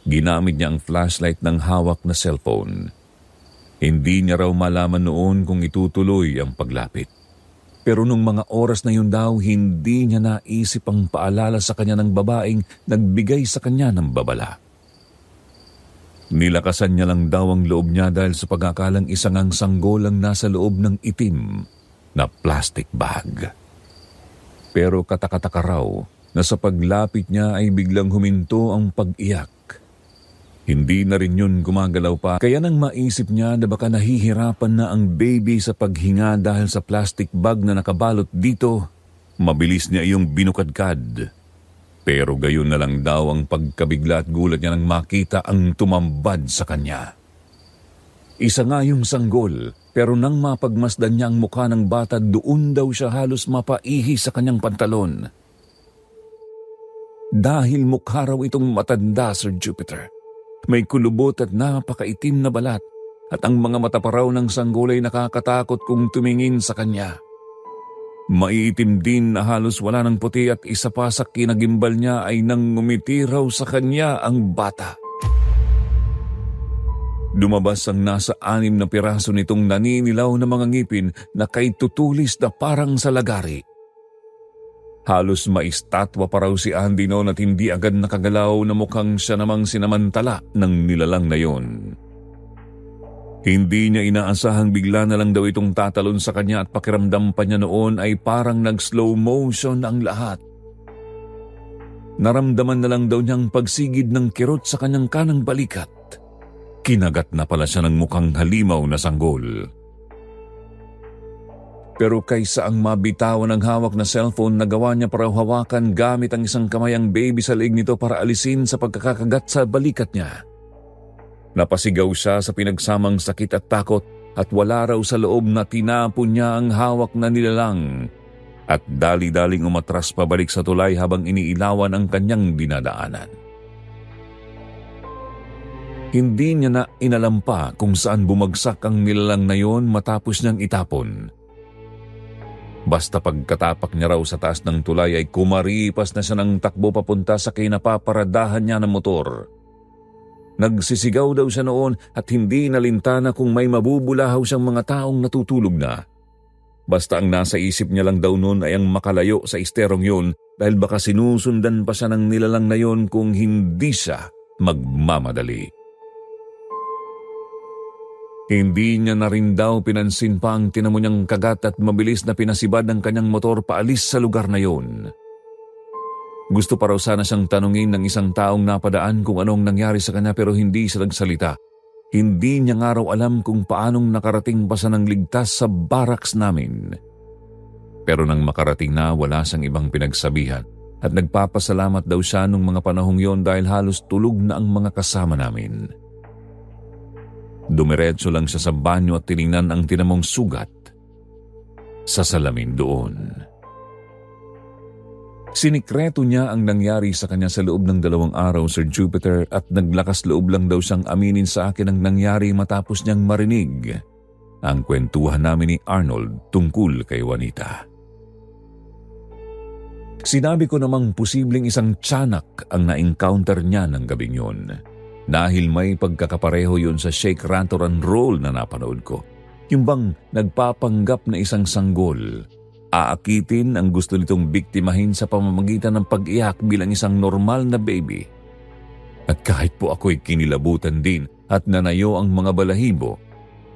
ginamit niya ang flashlight ng hawak na cellphone. Hindi niya raw malaman noon kung itutuloy ang paglapit. Pero nung mga oras na yun daw, hindi niya naisip ang paalala sa kanya ng babaeng nagbigay sa kanya ng babala. Nilakasan niya lang daw ang loob niya dahil sa pagkakalang isang ang sanggol ang nasa loob ng itim na plastic bag. Pero katakataka raw na sa paglapit niya ay biglang huminto ang pag-iyak. Hindi na rin yun gumagalaw pa, kaya nang maisip niya na baka nahihirapan na ang baby sa paghinga dahil sa plastic bag na nakabalot dito, mabilis niya iyong binukadkad. Pero gayon na lang daw ang pagkabigla at gulat niya nang makita ang tumambad sa kanya. Isa nga yung sanggol, pero nang mapagmasdan niya ang mukha ng bata, doon daw siya halos mapaihi sa kanyang pantalon. Dahil mukha raw itong matanda, Sir Jupiter. May kulubot at napakaitim na balat at ang mga mata pa raw ng sanggol ay nakakatakot kung tumingin sa kanya. Maiitim din na halos wala ng puti at isa pa sa kinagimbal niya ay nang ngumiti raw sa kanya ang bata. Lumabas ang nasa 6 na piraso nitong naninilaw na mga ngipin na kay tutulis na parang sa lagari. Halos maistatwa pa raw si Andy noon at hindi agad nakagalaw na mukhang siya namang sinamantala ng nilalang na yon. Hindi niya inaasahang bigla na lang daw itong tatalon sa kanya at pakiramdam pa niya noon ay parang nag-slow motion ang lahat. Naramdaman na lang daw niyang pagsigid ng kirot sa kanyang kanang balikat. Kinagat na pala siya ng mukhang halimaw na sanggol. Pero kaysa ang mabitawan ng hawak na cellphone, nagawa niya para hawakan gamit ang isang kamay ang baby sa leeg nito para alisin sa pagkakagat sa balikat niya. Napasigaw siya sa pinagsamang sakit at takot at wala raw sa loob na tinapon niya ang hawak na nilalang at dali-daling umatras pabalik sa tulay habang iniilawan ang kanyang dinadaanan. Hindi niya na inalam pa kung saan bumagsak ang nilalang na yon matapos niyang itapon. Basta pagkatapak niya raw sa taas ng tulay ay kumaripas na siya ng takbo papunta sa kinapaparadahan niya ng motor. Nagsisigaw daw siya noon at hindi nalintana kung may mabubulahaw siyang mga taong natutulog na. Basta ang nasa isip niya lang daw noon ay ang makalayo sa esterong yun dahil baka sinusundan pa siya ng nilalang na yon kung hindi siya magmamadali. Hindi niya na rin daw pinansin pa ang tinamo niyang kagat at mabilis na pinasibad ang kanyang motor paalis sa lugar na yon. Gusto pa raw sana siyang tanungin ng isang taong napadaan kung anong nangyari sa kanya pero hindi siya nagsalita. Hindi niya nga raw alam kung paanong nakarating pa siya ng ligtas sa barracks namin. Pero nang makarating na, wala siyang ibang pinagsabihan at nagpapasalamat daw siya nung mga panahong yon dahil halos tulog na ang mga kasama namin. Dumiretso lang siya sa banyo at tiningnan ang tinamong sugat sa salamin doon. Sinikreto niya ang nangyari sa kanya sa loob ng 2 araw, Sir Jupiter, at naglakas loob lang daw siyang aminin sa akin ang nangyari matapos niyang marinig ang kwentuhan namin ni Arnold tungkol kay Juanita. Sinabi ko namang posibleng isang tiyanak ang na-encounter niya ng gabing yun. Dahil may pagkakapareho yun sa Shake, Rattle and Roll na napanood ko. Yung bang nagpapanggap na isang sanggol. Aakitin ang gusto nitong biktimahin sa pamamagitan ng pag-iyak bilang isang normal na baby. At kahit po ako'y kinilabutan din at nanayo ang mga balahibo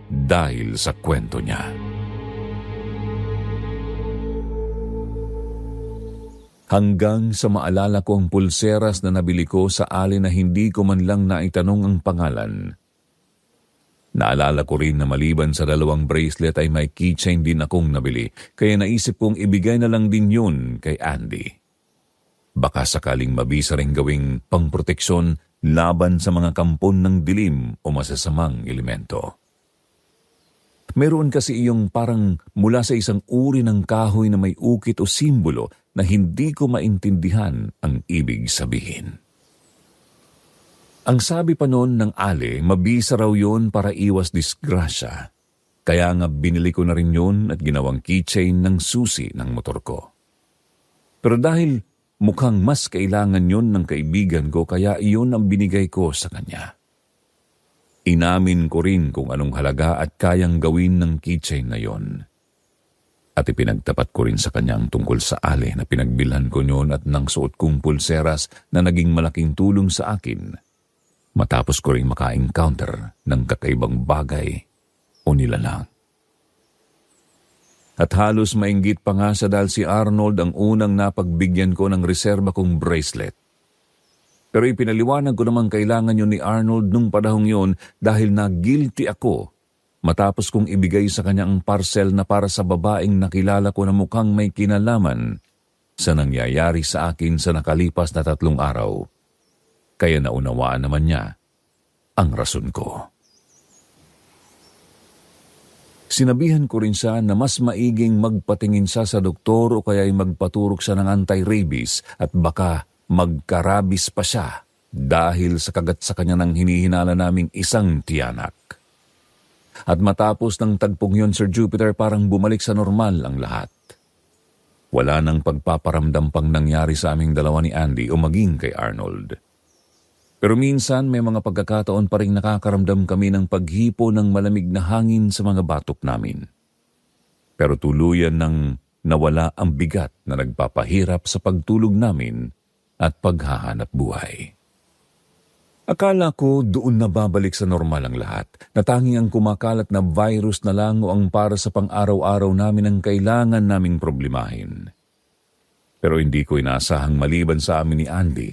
dahil sa kwento niya. Hanggang sa maalala ko ang pulseras na nabili ko sa ali na hindi ko man lang naitanong ang pangalan. Naalala ko rin na maliban sa 2 bracelet ay may keychain din akong nabili, kaya naisip kong ibigay na lang din yun kay Andy. Baka sakaling mabisa rin gawing pangproteksyon laban sa mga kampon ng dilim o masasamang elemento. Meron kasi iyong parang mula sa isang uri ng kahoy na may ukit o simbolo na hindi ko maintindihan ang ibig sabihin. Ang sabi pa noon ng ali, mabisa raw yun para iwas disgrasya. Kaya nga binili ko na rin yun at ginawang keychain ng susi ng motor ko. Pero dahil mukhang mas kailangan yun ng kaibigan ko, kaya iyon ang binigay ko sa kanya. Inamin ko rin kung anong halaga at kayang gawin ng keychain na yon. At ipinagtapat ko rin sa kanya ang tungkol sa ali na pinagbilhan ko noon at nang suot kong pulseras na naging malaking tulong sa akin. Matapos ko rin maka-encounter ng kakaibang bagay o nilalang. At halos mainggit pa nga sa dahil si Arnold ang unang napagbigyan ko ng reserba kong bracelet. Pero ipinaliwanag ko naman kailangan yun ni Arnold nung panahong yun dahil na-guilty ako matapos kong ibigay sa kanya ang parcel na para sa babaeng nakilala ko na mukhang may kinalaman sa nangyayari sa akin sa nakalipas na 3 araw. Kaya naunawaan naman niya ang rason ko. Sinabihan ko rin siya na mas maiging magpatingin siya sa doktor o kaya'y magpaturok siya ng anti-rabies at baka magkarabis pa siya dahil sa kagat sa kanya ng hinihinala naming isang tiyanak. At matapos ng tagpong yun, Sir Jupiter, parang bumalik sa normal ang lahat. Wala nang pagpaparamdam pang nangyari sa aming dalawa ni Andy o maging kay Arnold. Pero minsan may mga pagkakataon pa rin nakakaramdam kami ng paghipo ng malamig na hangin sa mga batok namin. Pero tuluyan nang nawala ang bigat na nagpapahirap sa pagtulog namin at paghahanap buhay. Akala ko doon na babalik sa normal ang lahat, na tanging ang kumakalat na virus na lang o ang para sa pang-araw-araw namin ang kailangan naming problemahin. Pero hindi ko inaasahang maliban sa amin ni Andy,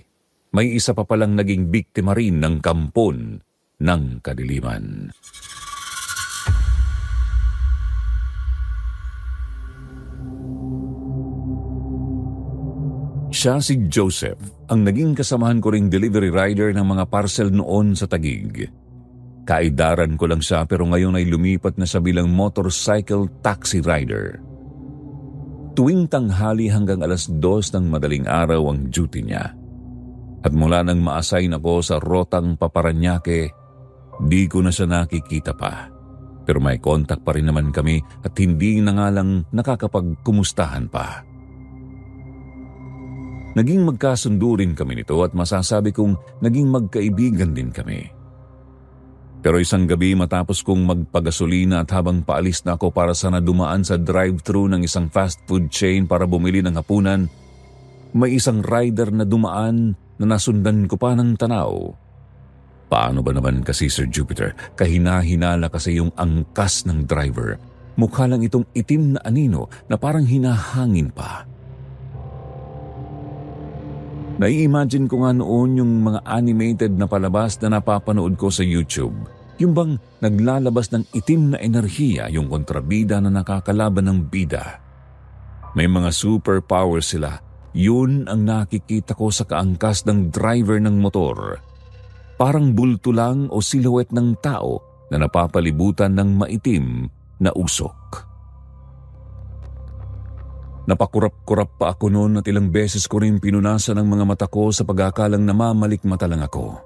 may isa pa palang naging biktima rin ng kampon ng kadiliman. Siya si Joseph, ang naging kasamahan ko ring delivery rider ng mga parcel noon sa Taguig. Kaedaran ko lang siya pero ngayon ay lumipat na sa bilang motorcycle taxi rider. Tuwing tanghali hanggang 2:00 ng madaling araw ang duty niya. At mula nang ma-assign ako sa rotang Paparanaque, di ko na siya nakikita pa. Pero may kontak pa rin naman kami at hindi na nga lang nakakapagkumustahan pa. Naging magkasundo rin kami nito at masasabi kong naging magkaibigan din kami. Pero isang gabi matapos kong magpagasolina at habang paalis na ako para sana dumaan sa drive-thru ng isang fast food chain para bumili ng hapunan, may isang rider na dumaan na nasundan ko pa ng tanaw. Paano ba naman kasi, Sir Jupiter? Kahina-hinala kasi yung angkas ng driver. Mukha lang itong itim na anino na parang hinahangin pa. Nai-imagine ko nga noon yung mga animated na palabas na napapanood ko sa YouTube. Yung bang naglalabas ng itim na enerhiya yung kontrabida na nakakalaban ng bida. May mga superpowers sila. Yun ang nakikita ko sa kaangkas ng driver ng motor. Parang bulto lang o silhouette ng tao na napapalibutan ng maitim na usok. Napakurap-kurap pa ako noon at ilang beses ko rin pinunasan ang mga mata ko sa pag-akalang namamalikmata lang ako.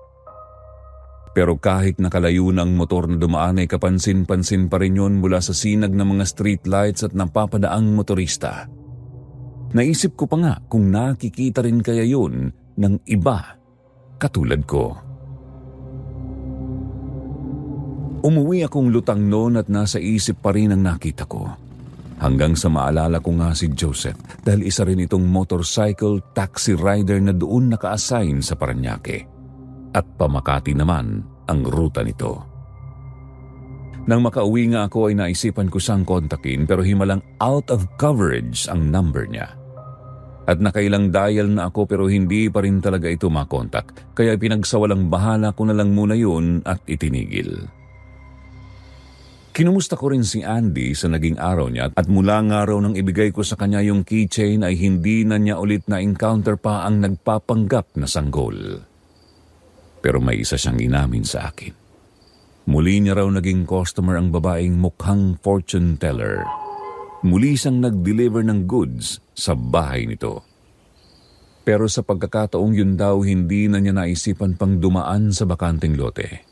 Pero kahit nakalayo na ang motor na dumaan ay kapansin-pansin pa rin yun mula sa sinag ng mga street lights at napapadaang motorista. Naisip ko pa nga kung nakikita rin kaya yun ng iba katulad ko. Umuwi akong lutang noon at nasa isip pa rin ang nakita ko. Hanggang sa maalala ko nga si Joseph dahil isa rin itong motorcycle taxi rider na doon naka-assign sa Parañaque. At pamakati naman ang ruta nito. Nang makauwi nga ako ay naisipan ko siyang kontakin pero himalang out of coverage ang number niya. At nakailang dial na ako pero hindi pa rin talaga ito makontak kaya pinagsawalang bahala ko na lang muna yun at itinigil. Kinumusta ko rin si Andy sa naging araw niya at mula nga raw nang ibigay ko sa kanya yung keychain ay hindi na niya ulit na-encounter pa ang nagpapanggap na sanggol. Pero may isa siyang inamin sa akin. Muli niya raw naging customer ang babaeng mukhang fortune teller. Muli siyang nag-deliver ng goods sa bahay nito. Pero sa pagkakataong yun daw hindi na niya naisipan pang dumaan sa bakanting lote.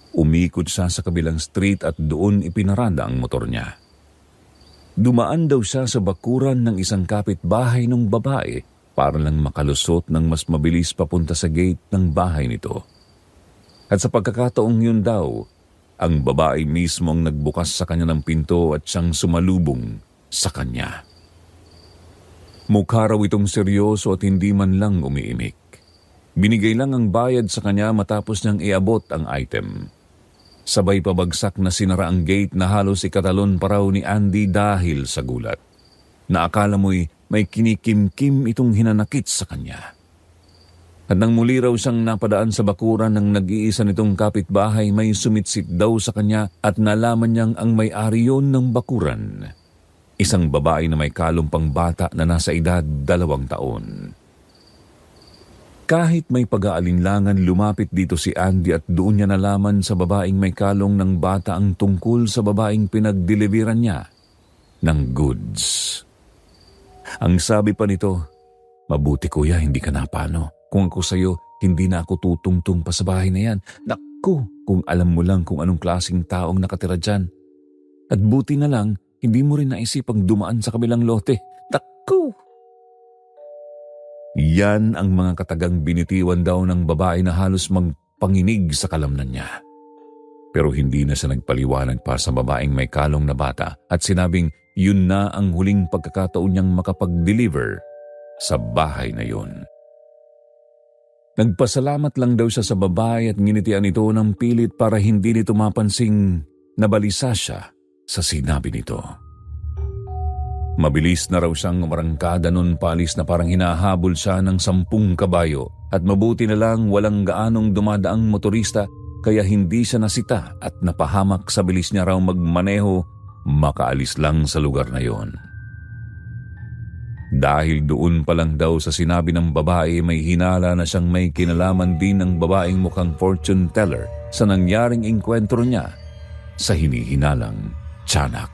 Umikot siya sa kabilang street at doon ipinarada ang motor niya. Dumaan daw siya sa bakuran ng isang kapitbahay ng babae para lang makalusot ng mas mabilis papunta sa gate ng bahay nito. At sa pagkakataong yun daw, ang babae mismo ang nagbukas sa kanya ng pinto at siyang sumalubong sa kanya. Mukha raw itong seryoso at hindi man lang umiimik. Binigay lang ang bayad sa kanya matapos niyang iabot ang item. Sabay pabagsak na sinara ang gate na halos ikatalon pa raw ni Andy dahil sa gulat. Naakala mo'y may kinikim-kim itong hinanakit sa kanya. At nang muli raw siyang napadaan sa bakuran ng nag-iisa nitong kapitbahay, may sumitsit daw sa kanya at nalaman niyang ang may-ari yun ng bakuran. Isang babae na may kalumpang bata na nasa edad 2 taon. Kahit may pag-aalinlangan, lumapit dito si Andy at doon niya nalaman sa babaeng may kalong ng bata ang tungkol sa babaeng pinagdeliveran niya ng goods. Ang sabi pa nito, "Mabuti kuya, hindi ka napano. Kung ako sa'yo, hindi na ako tutungtong pa sa bahay na yan. Naku, kung alam mo lang kung anong klaseng taong nakatira dyan. At buti na lang, hindi mo rin naisipang dumaan sa kabilang lote. Naku!" Yan ang mga katagang binitiwan daw ng babae na halos magpanginig sa kalamnan niya. Pero hindi na siya nagpaliwanag pa sa babaeng may kalong na bata at sinabing yun na ang huling pagkakataon niyang makapag-deliver sa bahay na yun. Nagpasalamat lang daw siya sa babae at nginitian ito ng pilit para hindi nito mapansing nabalisa siya sa sinabi nito. Mabilis na raw siyang umarangkada nun palis na parang hinahabol siya ng 10 kabayo at mabuti na lang walang gaanong dumadaang motorista kaya hindi siya nasita at napahamak sa bilis niya raw magmaneho, makaalis lang sa lugar na yon. Dahil doon pa lang daw sa sinabi ng babae may hinala na siyang may kinalaman din ng babaeng mukhang fortune teller sa nangyaring engkwentro niya sa hinihinalang tiyanak.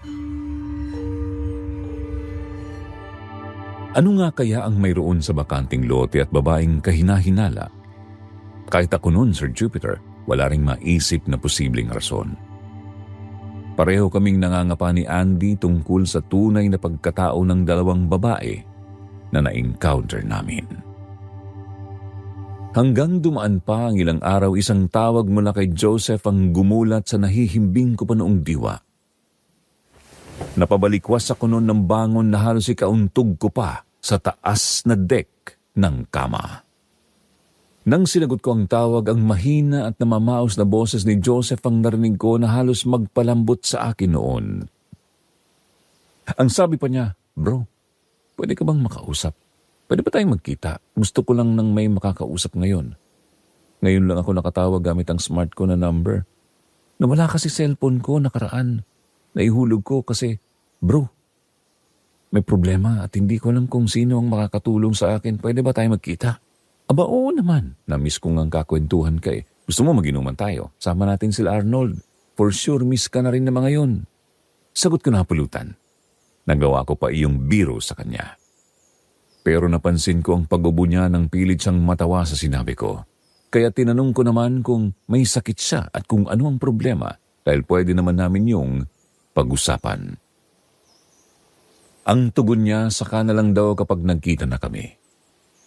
Ano nga kaya ang mayroon sa bakanting lote at babaeng kahinahinala? Kahit ako noon, Sir Jupiter, wala ring maisip na posibleng rason. Pareho kaming nangangapa ni Andy tungkol sa tunay na pagkatao ng 2 babae na na-encounter namin. Hanggang dumaan pa ang ilang araw, isang tawag mula kay Joseph ang gumulat sa nahihimbing ko pa noong diwa. Napabalikwas ako noon ng bangon na halos ikauntog ko pa sa taas na deck ng kama. Nang sinagot ko ang tawag, ang mahina at namamaos na boses ni Joseph ang narinig ko na halos magpalambot sa akin noon. Ang sabi pa niya, "Bro, pwede ka bang makausap? Pwede ba tayong magkita? Gusto ko lang nang may makakausap ngayon. Ngayon lang ako nakatawag gamit ang smart ko na number. Nawala kasi cellphone ko nakaraan. Naihulog ko kasi, bro, may problema at hindi ko alam kung sino ang makakatulong sa akin. Pwede ba tayo magkita?" "Aba, oo naman. Na-miss ko ngang kakwentuhan ka eh. Gusto mo mag-inuman tayo? Sama natin sila Arnold. For sure, miss ka na rin na mga yun." Sagot ko na pulutan. Nagawa ko pa iyong biro sa kanya. Pero napansin ko ang pag-ubo niya nang pilit siyang matawa sa sinabi ko. Kaya tinanong ko naman kung may sakit siya at kung ano ang problema dahil pwede naman namin yung pag-usapan. Ang tugon niya, saka na lang daw kapag nagkita na kami.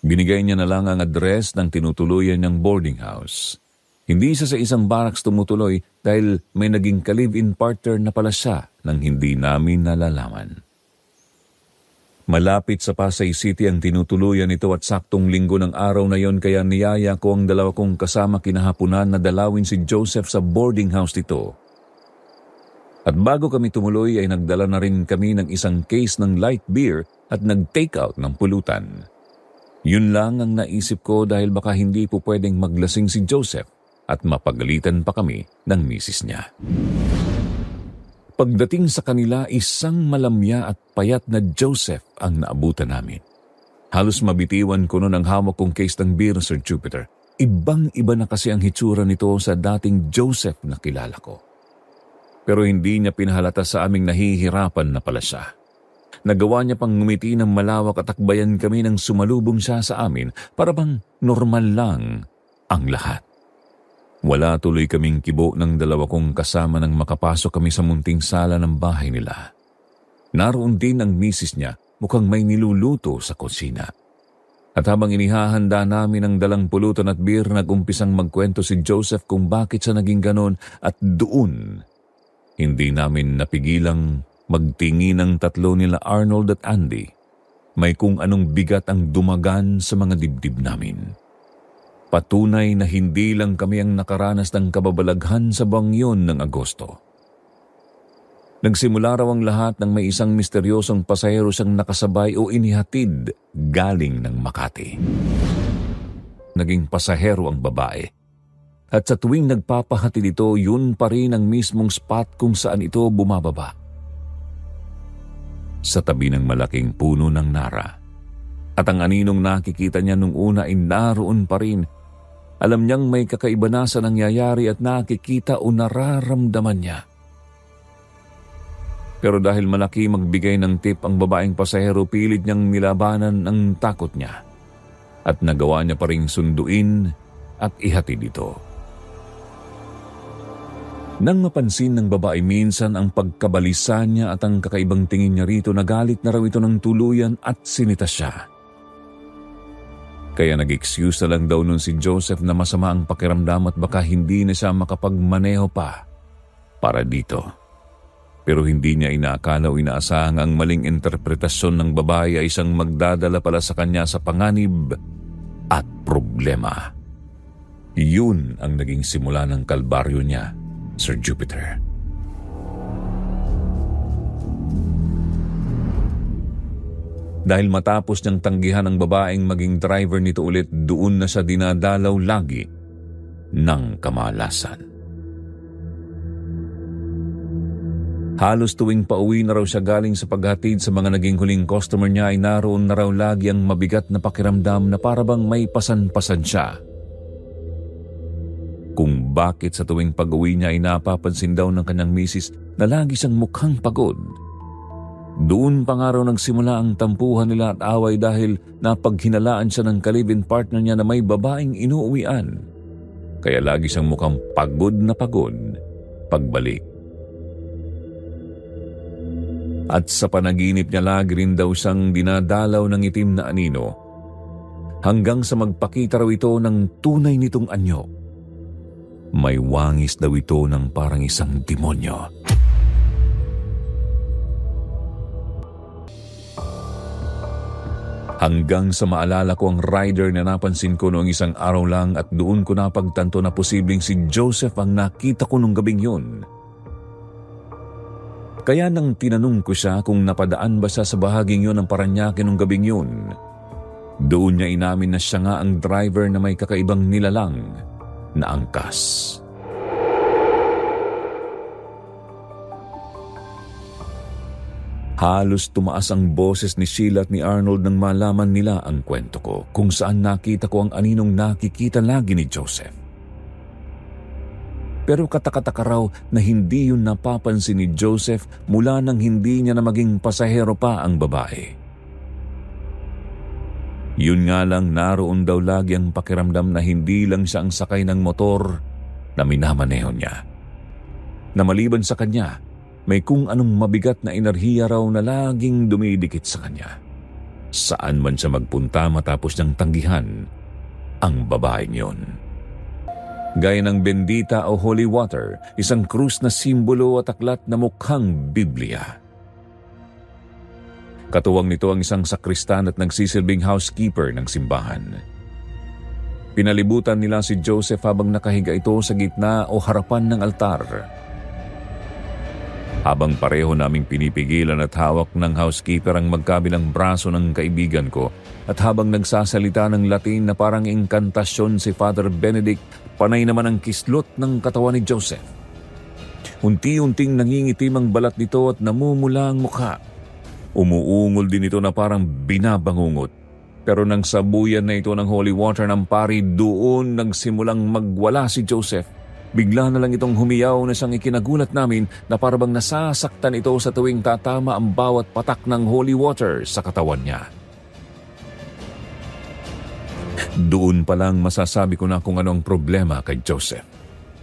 Binigay niya na lang ang address ng tinutuluyan niyang boarding house. Hindi siya sa isang barracks tumutuloy dahil may naging ka-live-in partner na pala siya nang hindi namin nalalaman. Malapit sa Pasay City ang tinutuluyan nito at saktong linggo ng araw na yon kaya niyaya ko ang dalawa kong kasama kinahapunan na dalawin si Joseph sa boarding house nito. At bago kami tumuloy ay nagdala na rin kami ng isang case ng light beer at nag-take out ng pulutan. Yun lang ang naisip ko dahil baka hindi po pwedeng maglasing si Joseph at mapagalitan pa kami ng misis niya. Pagdating sa kanila, isang malamya at payat na Joseph ang naabutan namin. Halos mabitiwan ko noon ang hawak kong case ng beer, Sir Jupiter. Ibang-iba na kasi ang hitsura nito sa dating Joseph na kilala ko. Pero hindi niya pinahalata sa aming nahihirapan na pala siya. Nagawa niya pang ngumiti ng malawak at akbayan kami nang sumalubong siya sa amin para bang normal lang ang lahat. Wala tuloy kaming kibo ng dalawa kong kasama nang makapasok kami sa munting sala ng bahay nila. Naroon din ang misis niya, mukhang may niluluto sa kusina. At habang inihahanda namin ang dalang pulutan at beer, nag-umpisang magkwento si Joseph kung bakit siya naging ganon at doon. Hindi namin napigilang magtingin ng tatlo nila Arnold at Andy. May kung anong bigat ang dumagan sa mga dibdib namin. Patunay na hindi lang kami ang nakaranas ng kababalaghan sa buwang yun ng Agosto. Nagsimula raw ang lahat ng may isang misteryosong pasahero siyang nakasabay o inihatid galing ng Makati. Naging pasahero ang babae. At sa tuwing nagpapahatid ito, yun pa rin ang mismong spot kung saan ito bumababa. Sa tabi ng malaking puno ng nara. At ang aninong nakikita niya nung una ay naroon pa rin. Alam niyang may kakaiba na sa nangyayari at nakikita o nararamdaman niya. Pero dahil malaki magbigay ng tip ang babaeng pasahero, pilit niyang nilabanan ang takot niya. At nagawa niya pa ring sunduin at ihatid ito. Nang mapansin ng babae minsan ang pagkabalisa niya at ang kakaibang tingin niya rito, nagalit na raw ito ng tuluyan at sinita siya. Kaya nag-excuse na lang daw nun si Joseph na masama ang pakiramdam at baka hindi na siya makapagmaneho pa para dito. Pero hindi niya inaakala o inaasahang ang maling interpretasyon ng babae ay isang magdadala pala sa kanya sa panganib at problema. Yun ang naging simula ng kalbaryo niya, Sir Jupiter. Dahil matapos niyang tanggihan ang babaeng maging driver nito ulit, doon na siya dinadalaw lagi ng kamalasan. Halos tuwing pauwi na raw siya galing sa paghatid sa mga naging huling customer niya ay naroon na raw lagi ang mabigat na pakiramdam na parabang may pasan-pasan siya. Kung bakit sa tuwing pag-uwi niya ay napapansin daw ng kanyang misis na lagi siyang mukhang pagod. Doon pa nga raw nagsimula ang tampuhan nila at away dahil napaghinalaan siya ng ka-live-in partner niya na may babaeng inuuwian. Kaya lagi siyang mukhang pagod na pagod pagbalik. At sa panaginip niya lagi rin daw siyang dinadalaw ng itim na anino hanggang sa magpakita raw ito ng tunay nitong anyo. May wangis daw ito ng parang isang demonyo. Hanggang sa maalala ko ang rider na napansin ko noong isang araw lang at doon ko napagtanto na posibleng si Joseph ang nakita ko nung gabing yun. Kaya nang tinanong ko siya kung napadaan ba siya sa bahaging yun ng Parañaque nung gabing yun, doon niya inamin na siya nga ang driver na may kakaibang nilalang na angkas. Halos tumaas ang boses ni Sheila at ni Arnold nang malaman nila ang kwento ko, kung saan nakita ko ang aninong nakikita lagi ni Joseph. Pero katakataka raw na hindi yun napapansin ni Joseph mula nang hindi niya na maging pasahero pa ang babae. Yun nga lang, naroon daw lagi ang pakiramdam na hindi lang siya ang sakay ng motor na minamaneho niya. Na maliban sa kanya, may kung anong mabigat na enerhiya raw na laging dumidikit sa kanya. Saan man siya magpunta matapos niyang tanggihan ang babaeng yun. Gaya ng bendita o holy water, isang krus na simbolo at aklat na mukhang Biblia. Katuwang nito ang isang sakristan at nagsisilbing housekeeper ng simbahan. Pinalibutan nila si Joseph habang nakahiga ito sa gitna o harapan ng altar. Habang pareho naming pinipigilan at hawak ng housekeeper ang magkabilang braso ng kaibigan ko at habang nagsasalita ng Latin na parang inkantasyon si Father Benedict, panay naman ang kislot ng katawan ni Joseph. Unti-unting nangingitim ang balat nito at namumula ang mukha. Umuungol din ito na parang binabangungot. Pero nang sabuyan na ito ng holy water ng pari, doon nagsimulang magwala si Joseph. Bigla na lang itong humiyaw na siyang ikinagulat namin na parabang nasasaktan ito sa tuwing tatama ang bawat patak ng holy water sa katawan niya. Doon pa lang masasabi ko na kung ano ang problema kay Joseph.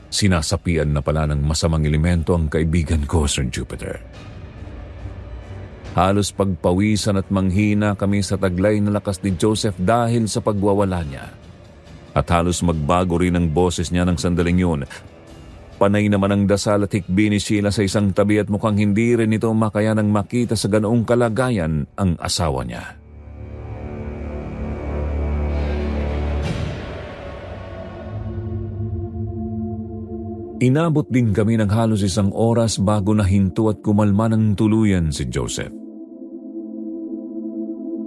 Sinasapian na pala ng masamang elemento ang kaibigan ko, Sir Jupiter. Halos pagpawisan at manghina kami sa taglay na lakas ni Joseph dahil sa pagwawala niya. At halos magbago rin ang boses niya ng sandaling yun. Panay naman ang dasal at hikbi ni Sheila sa isang tabi at mukhang hindi rin ito makayanang makita sa ganoong kalagayan ang asawa niya. Inabot din kami ng halos 1 oras bago nahinto at kumalma ng tuluyan si Joseph.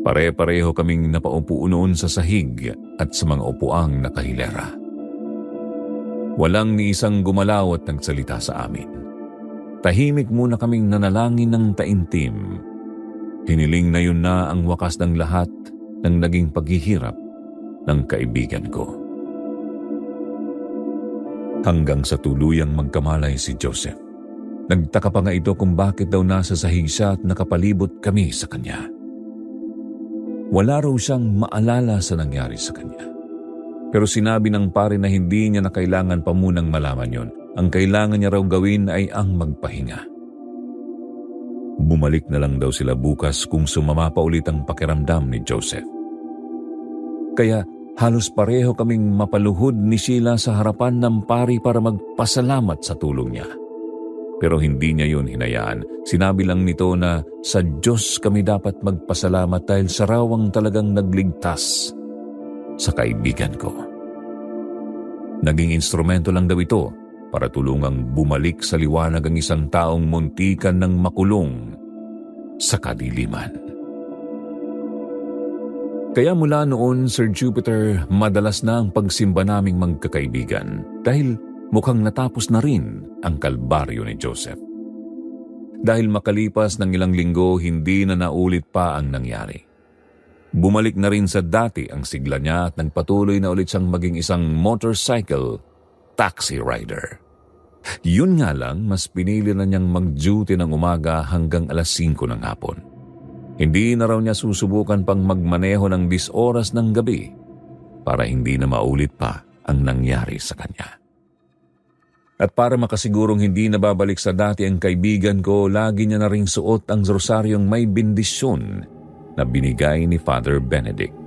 Pare-pareho kaming napaupo noon sa sahig at sa mga upuang nakahilera. Walang ni isang gumalaw at nagsalita sa amin. Tahimik muna kaming nanalangin ng taimtim. Hiniling na yun na ang wakas ng lahat ng naging paghihirap ng kaibigan ko. Hanggang sa tuluyang magkamalay si Joseph. Nagtaka pa nga ito kung bakit daw nasa sahig siya at nakapalibot kami sa kanya. Wala raw siyang maalala sa nangyari sa kanya. Pero sinabi ng pare na hindi niya na kailangan pa munang malaman yon. Ang kailangan niya raw gawin ay ang magpahinga. Bumalik na lang daw sila bukas kung sumama pa ulit ang pakiramdam ni Joseph. Kaya halos pareho kaming mapaluhod ni Sheila sa harapan ng pari para magpasalamat sa tulong niya. Pero hindi niya yun hinayaan. Sinabi lang nito na sa Diyos kami dapat magpasalamat dahil sa rawang talagang nagligtas sa kaibigan ko. Naging instrumento lang daw ito para tulungang bumalik sa liwanag ang isang taong muntikan ng makulong sa kadiliman. Kaya mula noon, Sir Jupiter, madalas na ang pagsimba naming magkakaibigan dahil mukhang natapos na rin ang kalbaryo ni Joseph. Dahil makalipas ng ilang linggo, hindi na naulit pa ang nangyari. Bumalik na rin sa dati ang sigla niya at nagpatuloy na ulit siyang maging isang motorcycle taxi rider. Yun nga lang, mas pinili na niyang mag-duty ng umaga hanggang 5:00 ng hapon. Hindi na raw niya susubukan pang magmaneho ng 10 oras ng gabi para hindi na maulit pa ang nangyari sa kanya. At para makasigurong hindi na babalik sa dati ang kaibigan ko, lagi niya na ring suot ang rosaryong may bendisyon na binigay ni Father Benedict.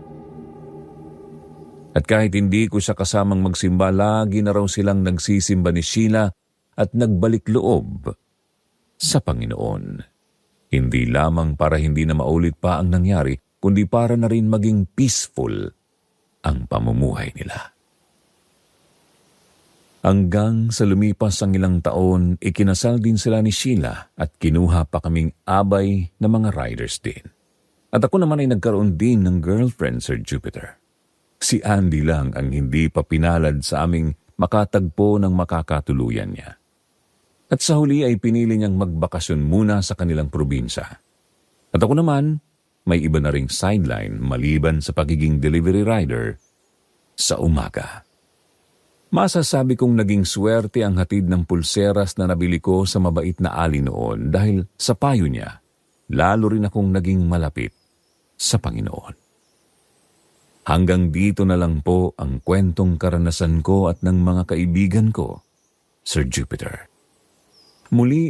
At kahit hindi ko siya kasamang magsimba, lagi na raw silang nagsisimba ni Sheila at nagbalik loob sa Panginoon. Hindi lamang para hindi na maulit pa ang nangyari, kundi para na rin maging peaceful ang pamumuhay nila. Hanggang sa lumipas ang ilang taon, ikinasal din sila ni Sheila at kinuha pa kaming abay na mga riders din. At ako naman ay nagkaroon din ng girlfriend, Sir Jupiter. Si Andy lang ang hindi pa pinalad sa aming makatagpo ng makakatuluyan niya. At sa huli ay pinili niyang magbakasyon muna sa kanilang probinsya. At ako naman, may iba na ring sideline maliban sa pagiging delivery rider sa umaga. Masasabi kong naging swerte ang hatid ng pulseras na nabili ko sa mabait na ali noon dahil sa payo niya, lalo rin akong naging malapit sa Panginoon. Hanggang dito na lang po ang kwentong karanasan ko at ng mga kaibigan ko, Sir Jupiter. Muli